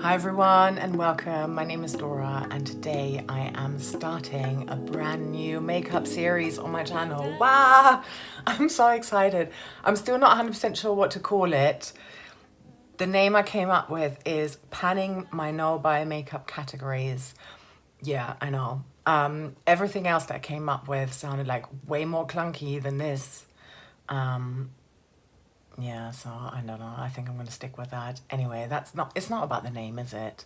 Hi everyone and welcome. My name is Dora and today I am starting a brand new makeup series on my channel. Wow! I'm so excited. I'm still not 100% sure what to call it. The name I came up with is Panning My No-Buy Makeup Categories. Yeah, I know. Everything else that I came up with sounded like way more clunky than this. Yeah, so I don't know. I think I'm going to stick with that. Anyway, it's not about the name, is it?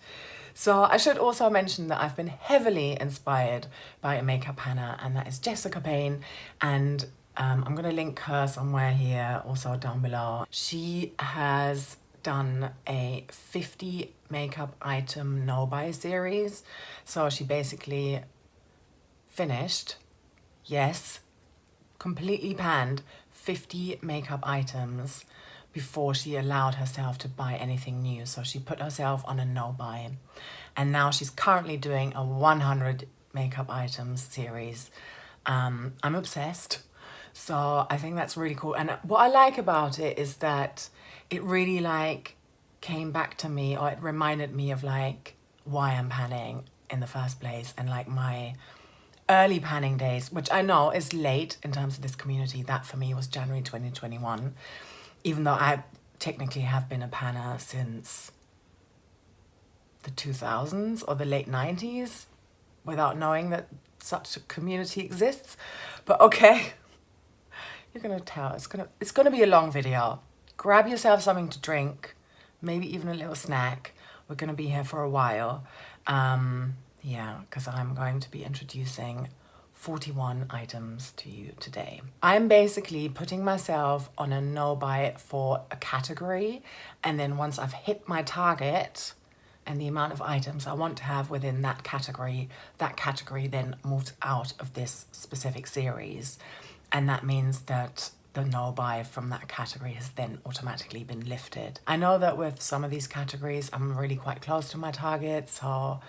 So I should also mention that I've been heavily inspired by a makeup panner, and that is Jessica Payne. And I'm going to link her somewhere here, also down below. She has done a 50 makeup item no-buy series. So she basically finished, yes, completely panned 50 makeup items before she allowed herself to buy anything new. So she put herself on a no-buy. And now she's currently doing a 100 makeup items series. I'm obsessed. So I think that's really cool. And what I like about it is that it really like came back to me, or it reminded me of like why I'm panning in the first place, and like my early panning days, which I know is late in terms of this community. That for me was January 2021, even though I technically have been a panner since the 2000s or the late 90s without knowing that such a community exists. But okay, you're gonna tell, it's gonna be a long video. Grab yourself something to drink, maybe even a little snack. We're gonna be here for a while. Yeah, because I'm going to be introducing 41 items to you today. I'm basically putting myself on a no-buy for a category, and then once I've hit my target and the amount of items I want to have within that category then moves out of this specific series. And that means that the no-buy from that category has then automatically been lifted. I know that with some of these categories, I'm really quite close to my target, so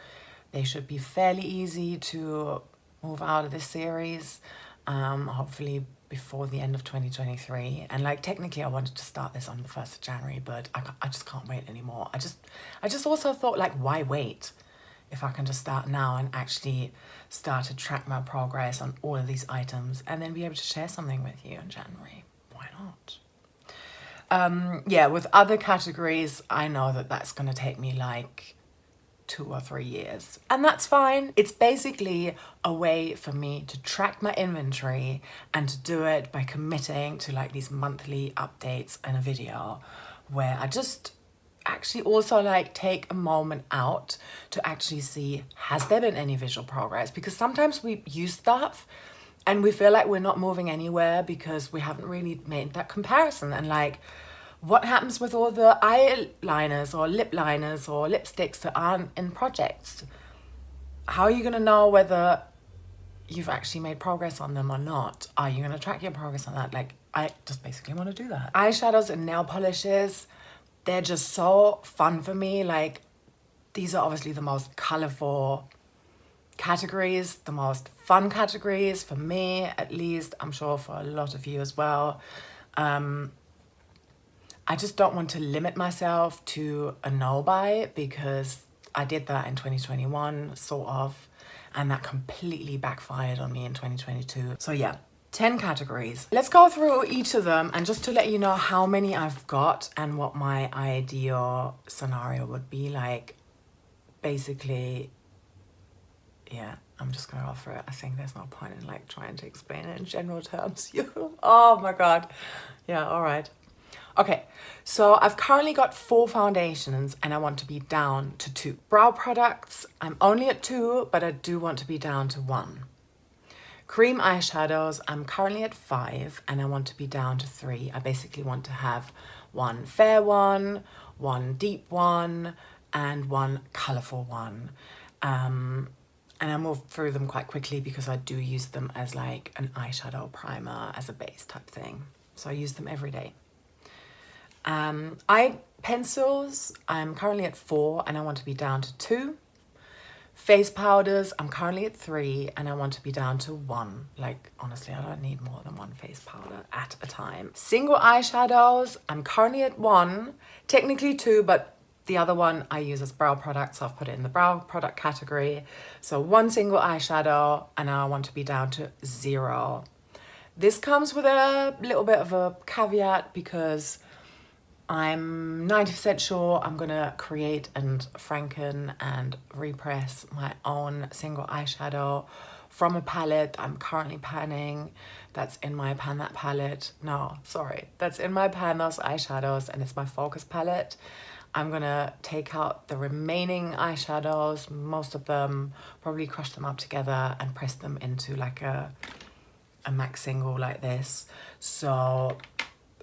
they should be fairly easy to move out of this series, hopefully before the end of 2023. And like technically I wanted to start this on the 1st of January, but I just can't wait anymore. I just also thought, like, why wait? If I can just start now and actually start to track my progress on all of these items and then be able to share something with you in January. Why not? Yeah, with other categories, I know that that's gonna take me like 2 or 3 years, and that's fine. It's basically a way for me to track my inventory and to do it by committing to like these monthly updates in a video, where I just actually also like take a moment out to actually see, has there been any visual progress? Because sometimes we use stuff and we feel like we're not moving anywhere because we haven't really made that comparison. And like, what happens with all the eyeliners or lip liners or lipsticks that aren't in projects? How are you going to know whether you've actually made progress on them or not? Are you going to track your progress on that? Like, I just basically want to do that. Eyeshadows and nail polishes, they're just so fun for me. Like, these are obviously the most colorful categories, the most fun categories for me, at least. I'm sure for a lot of you as well. I just don't want to limit myself to a no-buy, because I did that in 2021, sort of, and that completely backfired on me in 2022. So yeah, 10 categories. Let's go through each of them, and just to let you know how many I've got and what my ideal scenario would be like. Basically, yeah, I'm just gonna go for it. I think there's no point in like trying to explain it in general terms. Oh my God. Yeah, all right. Okay, so I've currently got 4 foundations and I want to be down to 2. Brow products, I'm only at 2, but I do want to be down to 1. Cream eyeshadows, I'm currently at 5 and I want to be down to 3. I basically want to have 1 fair one, 1 deep one, and 1 colorful one. And I move through them quite quickly because I do use them as like an eyeshadow primer, as a base type thing. So I use them every day. Eye pencils, I'm currently at 4 and I want to be down to 2. Face powders, I'm currently at 3 and I want to be down to 1. Like, honestly, I don't need more than 1 face powder at a time. Single eyeshadows, I'm currently at 1, technically 2, but The other one I use as brow product, so I've put it in the brow product category. So one single eyeshadow, and now I want to be down to 0. This comes with a little bit of a caveat because I'm 90% sure I'm gonna create and franken and repress my own single eyeshadow from a palette I'm currently panning. That's in my Pan That palette. No, sorry. That's in my Pan Those eyeshadows, and it's my focus palette. I'm gonna take out the remaining eyeshadows, most of them, probably crush them up together and press them into like a MAC single like this. So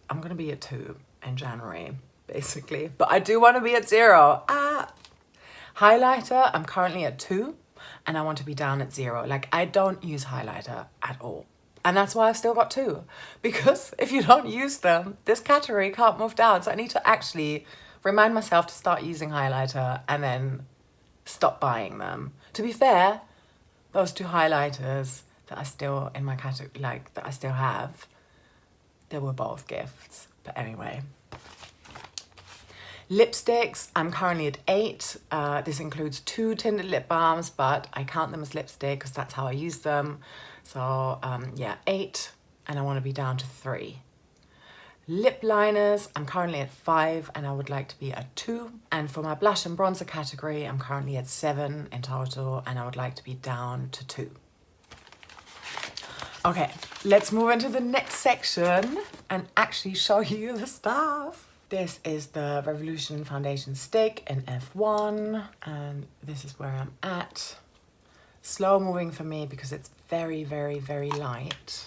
I'm gonna be at 2 in January, basically. But I do want to be at 0. Highlighter, I'm currently at 2 and I want to be down at 0. Like, I don't use highlighter at all. And that's why I've still got 2. Because if you don't use them, this category can't move down. So I need to actually remind myself to start using highlighter and then stop buying them. To be fair, those 2 highlighters that are still in my category, like that I still have, they were both gifts. But anyway. Lipsticks, I'm currently at 8. This includes 2 tinted lip balms, but I count them as lipstick because that's how I use them. So yeah, 8, and I want to be down to 3. Lip liners, I'm currently at 5 and I would like to be at 2. And for my blush and bronzer category, I'm currently at 7 in total and I would like to be down to 2. Okay, let's move into the next section and actually show you the stuff. This is the Revolution Foundation Stick in F1, and this is where I'm at. Slow moving for me because it's very, very, very light.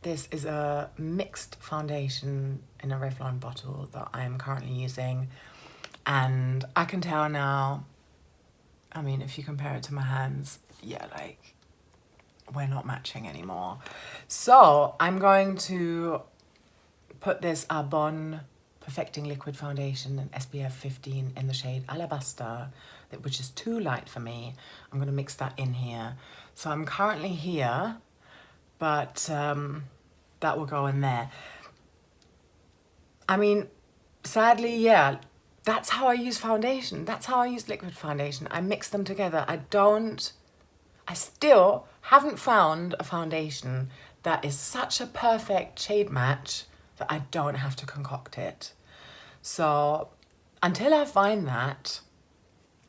This is a mixed foundation in a Revlon bottle that I am currently using, and I can tell now, I mean, if you compare it to my hands, yeah, like, we're not matching anymore. So I'm going to put this Arbonne Perfecting Liquid Foundation in SPF 15 in the shade Alabaster, which is too light for me. I'm going to mix that in here. So I'm currently here, but that will go in there. I mean, sadly, yeah, that's how I use foundation. That's how I use liquid foundation. I mix them together. I still haven't found a foundation that is such a perfect shade match that I don't have to concoct it. So until I find that,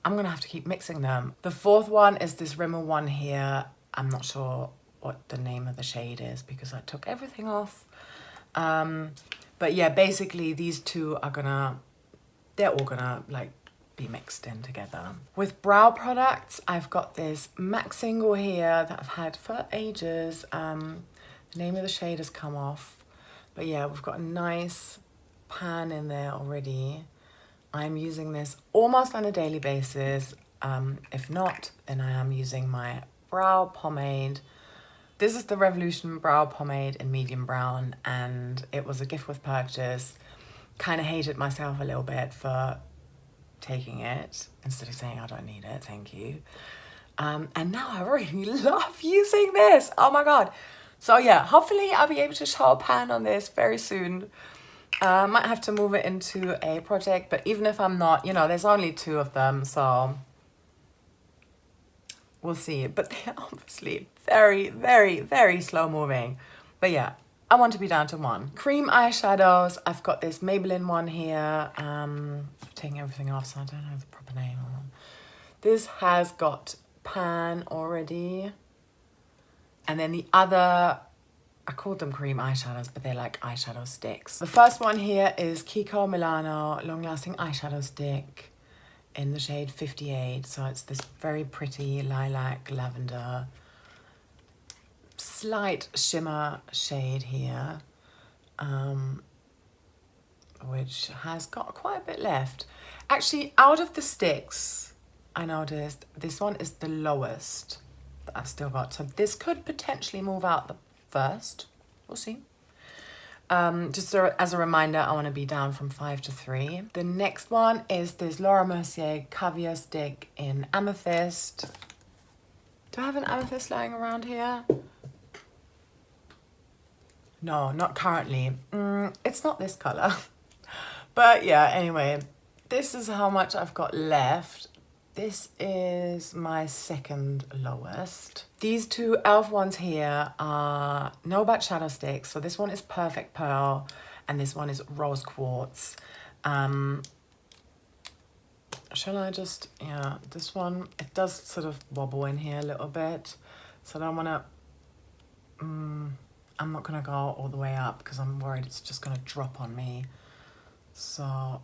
I'm gonna have to keep mixing them. The 4th one is this Rimmel one here. I'm not sure what the name of the shade is because I took everything off. But yeah, basically these 2 are they're all gonna like be mixed in together. With brow products, I've got this MAC single here that I've had for ages. The name of the shade has come off. But yeah, we've got a nice pan in there already. I'm using this almost on a daily basis. If not, then I am using my brow pomade. This is the Revolution Brow Pomade in medium brown, and it was a gift with purchase. Kind of hated myself a little bit for taking it instead of saying I don't need it, thank you. And now I really love using this. Oh my God. So yeah, hopefully I'll be able to show a pan on this very soon. Might have to move it into a project, but even if I'm not, you know, there's only 2 of them, so we'll see. But they're obviously very, very, very slow moving. But yeah, I want to be down to 1. Cream eyeshadows, I've got this Maybelline one here. I'm taking everything off, so I don't know the proper name on them. This has got pan already. And then the other, I called them cream eyeshadows, but they're like eyeshadow sticks. The first one here is Kiko Milano Long Lasting Eyeshadow Stick in the shade 58. So it's this very pretty lilac lavender slight shimmer shade here, which has got quite a bit left. Actually, out of the sticks, I noticed this one is the lowest that I've still got. So this could potentially move out the first. We'll see. Just as a reminder, I want to be down from 5 to 3. The next one is this Laura Mercier Caviar stick in Amethyst. Do I have an Amethyst lying around here? No, not currently. It's not this color. But yeah, anyway, this is how much I've got left. This is my second lowest. These two e.l.f. ones here are no Budge shadow sticks. So this one is Perfect Pearl and this one is Rose Quartz. Shall I just, yeah, this one, it does sort of wobble in here a little bit. So I don't want to, I'm not going to go all the way up because I'm worried it's just going to drop on me. So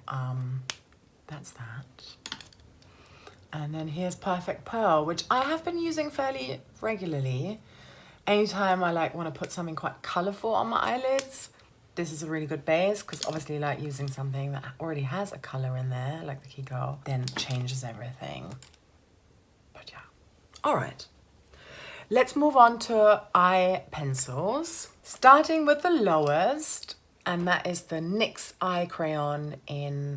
that's that. And then here's Perfect Pearl, which I have been using fairly regularly. Anytime I like want to put something quite colourful on my eyelids, this is a really good base because obviously like using something that already has a colour in there, like the Kiko, then changes everything. But yeah. All right. Let's move on to eye pencils. Starting with the lowest, and that is the NYX eye crayon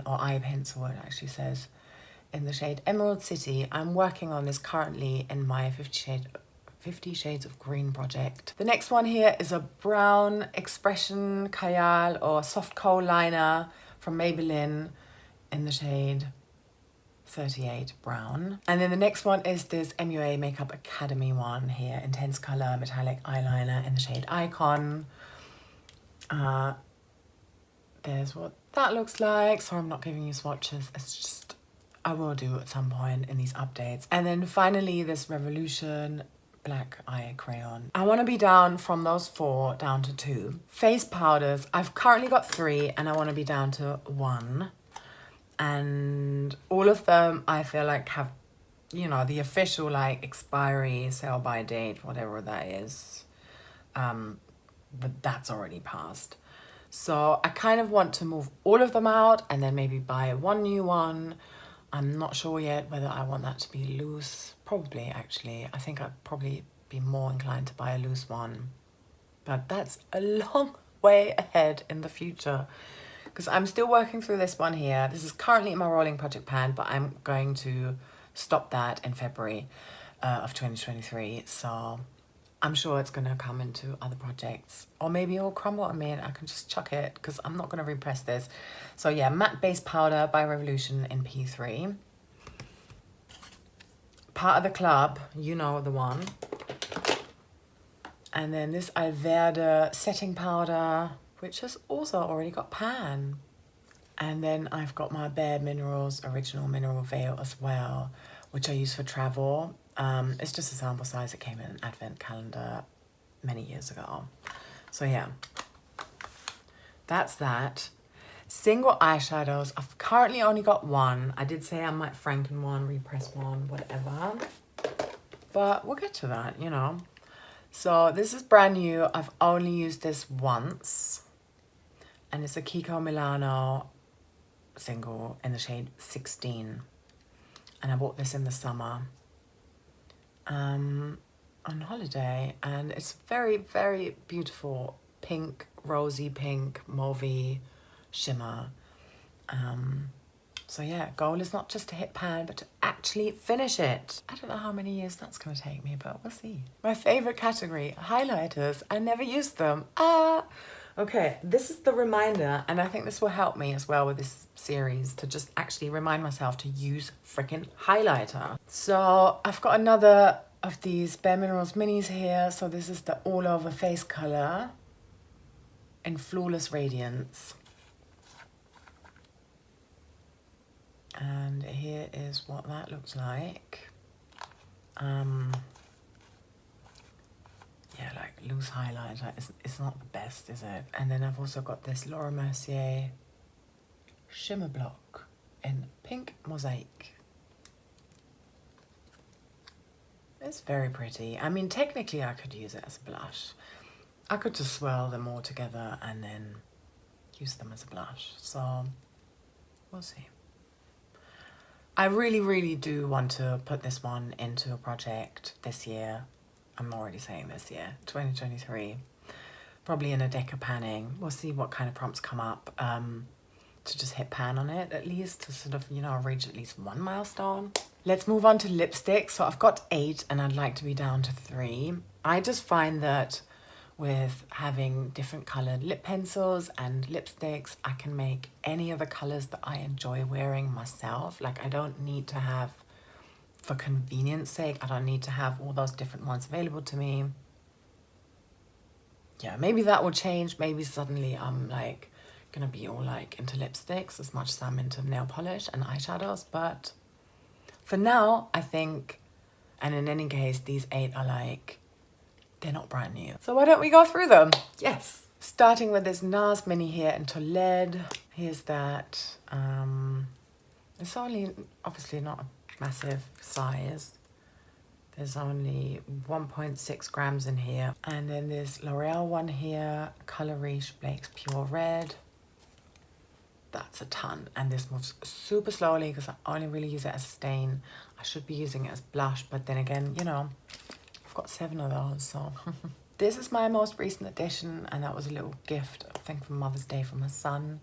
or eye pencil, it actually says, in the shade Emerald City. I'm working on this currently in my 50 Shades of Green project. The next one here is a brown expression Caviar or soft kohl liner from Maybelline in the shade 38 brown. And then the next one is this MUA Makeup Academy one here, intense color metallic eyeliner in the shade Icon. There's what that looks like. So I'm not giving you swatches. It's just, I will do at some point in these updates. And then finally this Revolution black eye crayon. I want to be down from those 4 down to 2. Face powders, I've currently got 3 and I want to be down to 1. And all of them I feel like have, you know, the official like expiry, sell by date, whatever that is. But that's already passed. So I kind of want to move all of them out and then maybe buy one new one. I'm not sure yet whether I want that to be loose. Probably, actually. I think I'd probably be more inclined to buy a loose one. But that's a long way ahead in the future because I'm still working through this one here. This is currently in my rolling project pan, but I'm going to stop that in February of 2023. So I'm sure it's going to come into other projects, or maybe it'll crumble on me and I can just chuck it because I'm not going to repress this. So yeah, matte base powder by Revolution in P3. Part of the Club, you know the one. And then this Alverde setting powder, which has also already got pan. And then I've got my Bare Minerals Original Mineral Veil as well, which I use for travel. It's just a sample size. It came in an advent calendar many years ago. So yeah, that's that. Single eyeshadows, I've currently only got 1. I did say I might franken one, repress one, whatever. But we'll get to that, you know. So this is brand new. I've only used this once. And it's a Kiko Milano single in the shade 16. And I bought this in the summer on holiday. And it's very, very beautiful. Pink, rosy pink, mauvey shimmer. So yeah, goal is not just to hit pan, but to actually finish it. I don't know how many years that's going to take me, but we'll see. My favorite category, highlighters. I never used them. Okay, this is the reminder, and I think this will help me as well with this series to just actually remind myself to use freaking highlighter. So I've got another of these Bare Minerals minis here. So this is the all over face color in Flawless Radiance. And here is what that looks like. Yeah, like loose highlighter. It's not the best, is it? And then I've also got this Laura Mercier Shimmer Block in Pink Mosaic. It's very pretty. I mean, technically I could use it as a blush. I could just swirl them all together and then use them as a blush. So we'll see. I really, really do want to put this one into a project this year. I'm already saying this year, 2023. Probably in a deca panning. We'll see what kind of prompts come up to just hit pan on it at least, to sort of, you know, reach at least 1 milestone. Let's move on to lipstick. So I've got 8 and I'd like to be down to 3. I just find that with having different colored lip pencils and lipsticks. I can make any of the colors that I enjoy wearing myself. Like I don't need to have, for convenience sake, I don't need to have all those different ones available to me. Yeah, maybe that will change. Maybe suddenly I'm like gonna be all like into lipsticks as much as I'm into nail polish and eyeshadows. But for now, I think, and in any case, these 8 are like, they're not brand new. So why don't we go through them? Yes. Starting with this NARS Mini here in Toled. Here's that. It's only, obviously not a massive size. There's only 1.6 grams in here. And then there's L'Oreal one here, Color Riche Blake's Pure Red. That's a ton. And this moves super slowly because I only really use it as a stain. I should be using it as blush, but then again, you know, I've got 7 of those, so. This is my most recent addition, and that was a little gift, I think, for Mother's Day from my son.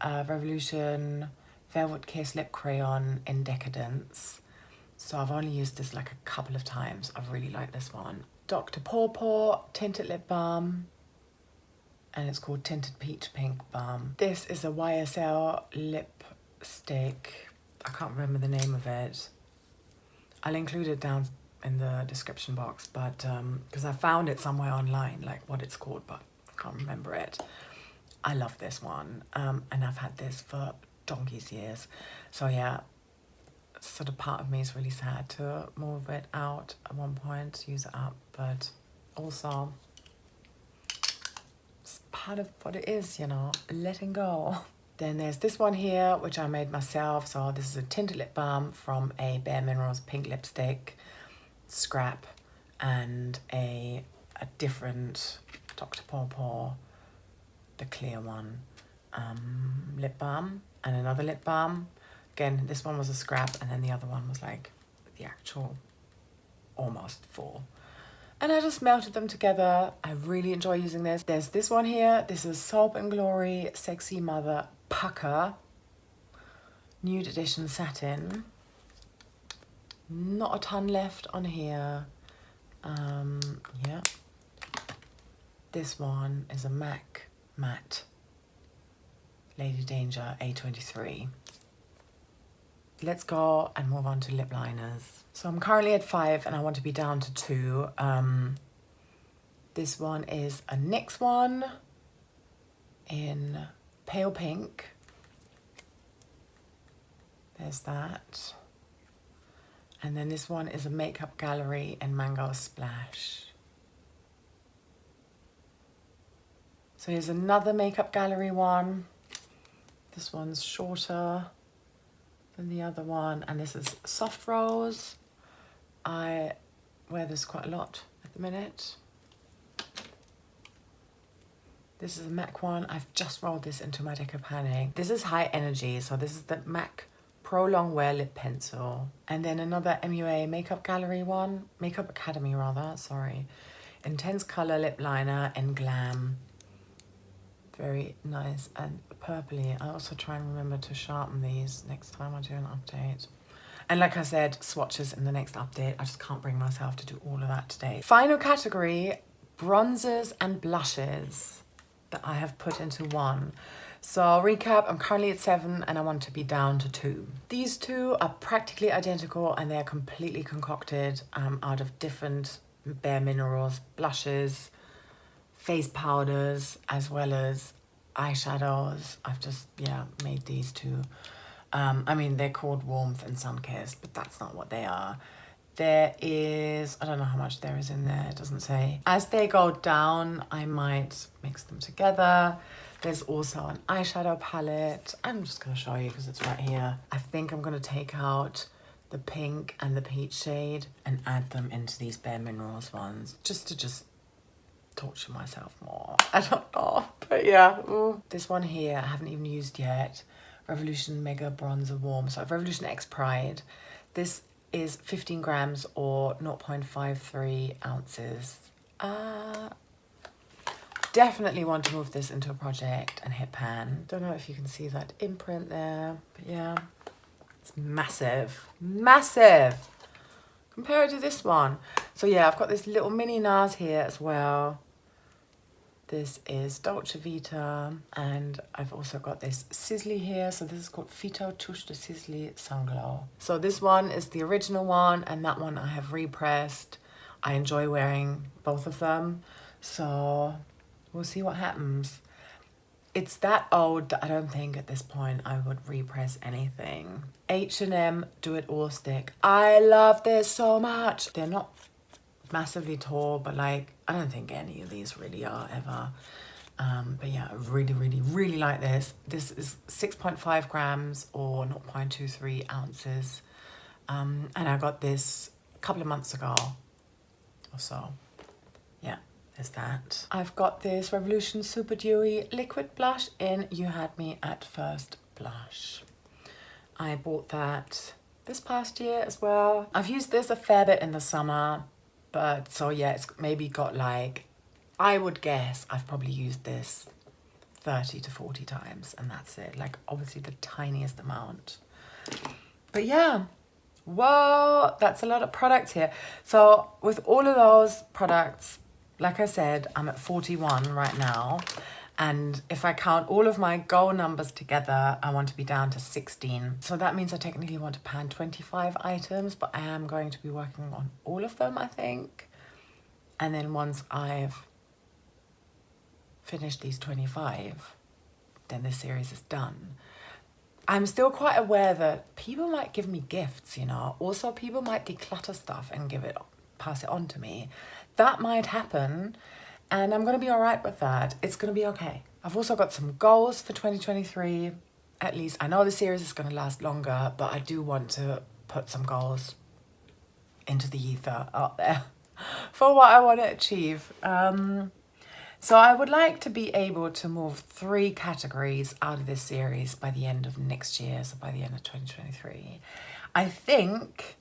Revolution Velvet Kiss Lip Crayon in Decadence. So I've only used this like a couple of times. I really like this one. Dr. Pawpaw Tinted Lip Balm, and it's called Tinted Peach Pink Balm. This is a YSL lipstick. I can't remember the name of it. I'll include it down in the description box, but because I found it somewhere online, like what it's called, but I can't remember it. I love this one, and I've had this for donkey's years. So yeah, sort of part of me is really sad to move it out at one point, use it up, but also it's part of what it is, you know, letting go. Then there's this one here, which I made myself. So this is a tinted lip balm from a Bare Minerals pink lipstick scrap, and a different Dr. Pawpaw, the clear one, lip balm, and another lip balm. Again, this one was a scrap, and then the other one was like the actual almost full. And I just melted them together. I really enjoy using this. There's this one here. This is Soap and Glory Sexy Mother Pucker Nude Edition Satin. Not a ton left on here. Yeah. This one is a MAC Matte Lady Danger A23. Let's go and move on to lip liners. So I'm currently at 5 and I want to be down to 2. This one is a NYX one in pale pink. There's that. And then this one is a Makeup Gallery in Mango Splash. So here's another Makeup Gallery one. This one's shorter than the other one, and this is Soft Rose. I wear this quite a lot at the minute. This is a MAC one. I've just rolled this into my Deca Panic. This is High Energy, so this is the MAC Pro Long Wear Lip Pencil. And then another MUA Makeup Gallery one, Makeup Academy rather, sorry. Intense Color Lip Liner in Glam. Very nice and purpley. I also try and remember to sharpen these next time I do an update. And like I said, swatches in the next update. I just can't bring myself to do all of that today. Final category, bronzers and blushes that I have put into one. So recap, I'm currently at 7 and I want to be down to 2. These two are practically identical and they're completely concocted out of different Bare Minerals blushes, face powders, as well as eyeshadows. I've just, yeah, made these two. I mean, they're called Warmth and Sunkissed, but that's not what they are. There is, I don't know how much there is in there, it doesn't say. As they go down, I might mix them together. There's also an eyeshadow palette. I'm just gonna show you because it's right here. I think I'm gonna take out the pink and the peach shade and add them into these Bare Minerals ones, just to torture myself more. I don't know, but yeah. This one here, I haven't even used yet. Revolution Mega Bronzer Warm. So Revolution X Pride. This is 15 grams or 0.53 ounces. Definitely want to move this into a project and hit pan. Don't know if you can see that imprint there, but yeah, it's massive, massive compared to this one. So yeah, I've got this little mini NARS here as well. This is Dolce Vita, and I've also got this Sisley here. So this is called Fito Touche de Sisley Sunglow. So this one is the original one, and that one I have repressed. I enjoy wearing both of them, so we'll see what happens. It's that old that I don't think at this point I would repress anything. H&M Do It All Stick. I love this so much. They're not massively tall, but like, I don't think any of these really are ever. But yeah, I really like this. This is 6.5 grams or 0.23 ounces. And I got this a couple of months ago or so. Yeah, there's that. I've got this Revolution Super Dewy Liquid Blush in You Had Me at First Blush. I bought that this past year as well. I've used this a fair bit in the summer. But so yeah, it's maybe got like, I would guess I've probably used this 30 to 40 times and that's it. Like obviously the tiniest amount. But yeah, whoa, that's a lot of products here. So with all of those products, like I said, I'm at 41 right now. And if I count all of my goal numbers together, I want to be down to 16. So that means I technically want to pan 25 items, but I am going to be working on all of them, I think. And then once I've finished these 25, then this series is done. I'm still quite aware that people might give me gifts, you know. Also, people might declutter stuff and pass it on to me. That might happen. And I'm going to be all right with that. It's going to be okay. I've also got some goals for 2023. At least I know the series is going to last longer, but I do want to put some goals into the ether out there for what I want to achieve. So I would like to be able to move 3 categories out of this series by the end of next year, so by the end of 2023. I think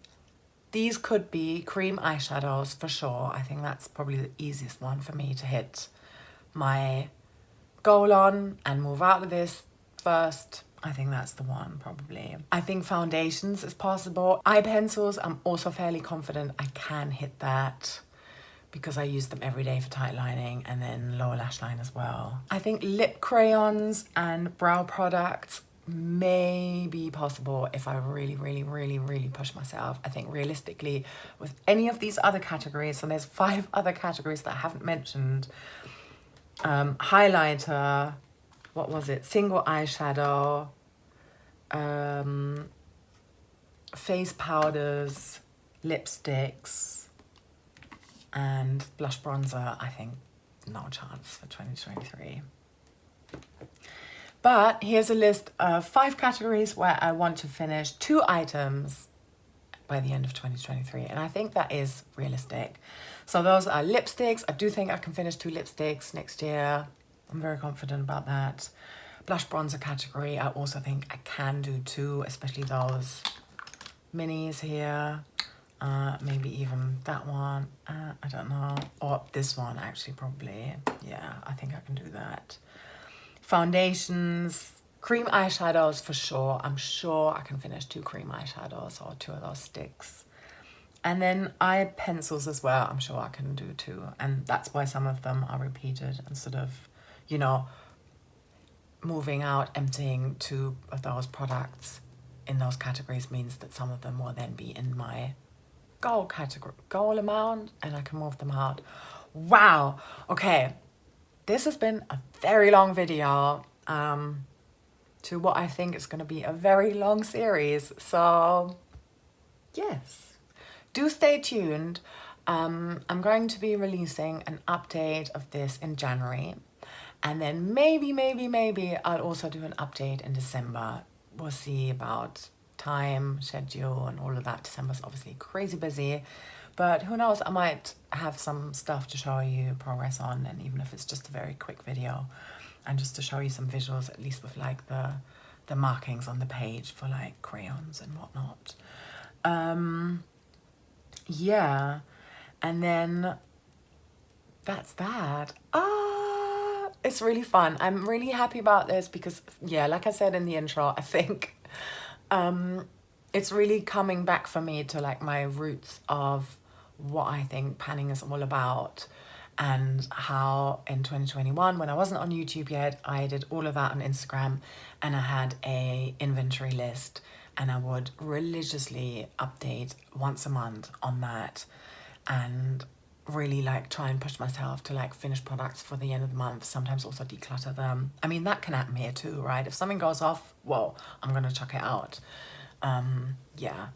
these could be cream eyeshadows for sure. I think that's probably the easiest one for me to hit my goal on and move out of this first. I think that's the one probably. I think foundations is possible. Eye pencils, I'm also fairly confident I can hit that because I use them every day for tight lining, and then lower lash line as well. I think lip crayons and brow products may be possible if I really push myself. I think realistically with any of these other categories, so there's 5 other categories that I haven't mentioned. Highlighter, what was it? Single eyeshadow, face powders, lipsticks, and blush bronzer. I think no chance for 2023. But here's a list of 5 categories where I want to finish 2 items by the end of 2023. And I think that is realistic. So those are lipsticks. I do think I can finish 2 lipsticks next year. I'm very confident about that. Blush bronzer category, I also think I can do 2, especially those minis here. Maybe even that one. I don't know. Or this one actually probably. Yeah, I think I can do that. Foundations, cream eyeshadows for sure. I'm sure I can finish 2 cream eyeshadows or 2 of those sticks. And then eye pencils as well, I'm sure I can do 2. And that's why some of them are repeated and sort of, you know, moving out, emptying 2 of those products in those categories means that some of them will then be in my goal category, goal amount, and I can move them out. Wow, okay. This has been a very long video to what I think is going to be a very long series. So, yes, do stay tuned. I'm going to be releasing an update of this in January. And then maybe I'll also do an update in December. We'll see about time, schedule, and all of that. December's obviously crazy busy. But who knows, I might have some stuff to show you progress on, and even if it's just a very quick video, and just to show you some visuals, at least with like the markings on the page for like crayons and whatnot. Yeah, and then that's that. It's really fun. I'm really happy about this because, yeah, like I said in the intro, I think it's really coming back for me to like my roots of what I think panning is all about. and how in 2021, when I wasn't on YouTube yet, I did all of that on Instagram, and I had a inventory list, and I would religiously update once a month on that, and really like try and push myself to like finish products for the end of the month, sometimes also declutter them. I mean, that can happen here too, right? If something goes off, well, I'm gonna chuck it out. Yeah.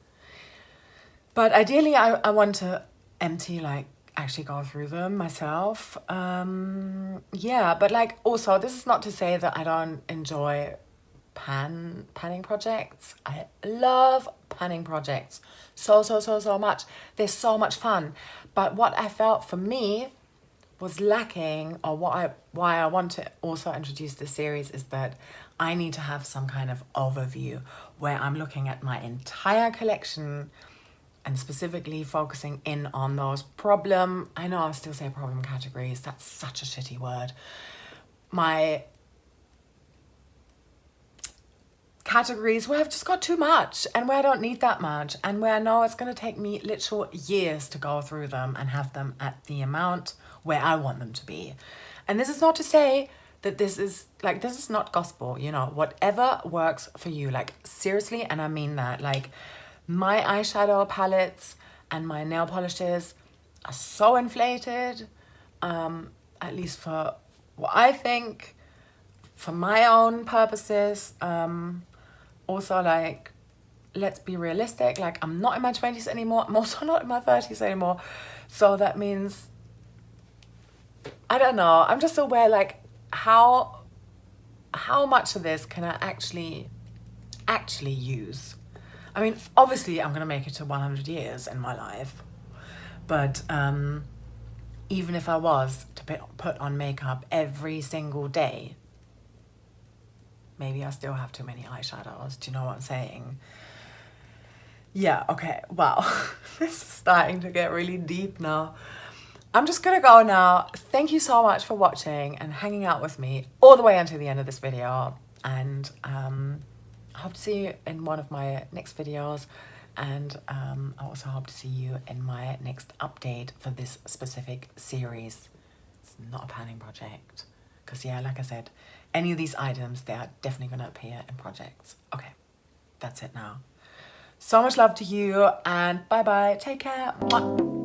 But ideally, I want to empty, like, actually go through them myself. Yeah, but like also, this is not to say that I don't enjoy panning projects. I love panning projects so much. They're so much fun. But what I felt for me was lacking, or why I want to also introduce this series, is that I need to have some kind of overview where I'm looking at my entire collection and specifically focusing in on those I know I still say problem categories, that's such a shitty word. My categories where I've just got too much and where I don't need that much, and where I know it's going to take me literal years to go through them and have them at the amount where I want them to be. And this is not to say that this is not gospel, you know, whatever works for you, like seriously, and I mean that. Like, my eyeshadow palettes and my nail polishes are so inflated, at least for what I think, for my own purposes. Also, like, let's be realistic, like, I'm not in my 20s anymore, I'm also not in my 30s anymore, so that means, I don't know, I'm just aware, like, how much of this can I actually use. I mean, obviously I'm gonna make it to 100 years in my life, but even if I was to put on makeup every single day, maybe I still have too many eyeshadows. Do you know what I'm saying? Yeah, okay, wow. This is starting to get really deep now. I'm just gonna go now. Thank you so much for watching and hanging out with me all the way until the end of this video. And I hope to see you in one of my next videos. And I also hope to see you in my next update for this specific series. It's not a panning project. Because yeah, like I said, any of these items, they are definitely gonna appear in projects. Okay, that's it now. So much love to you, and bye bye, take care. Mwah.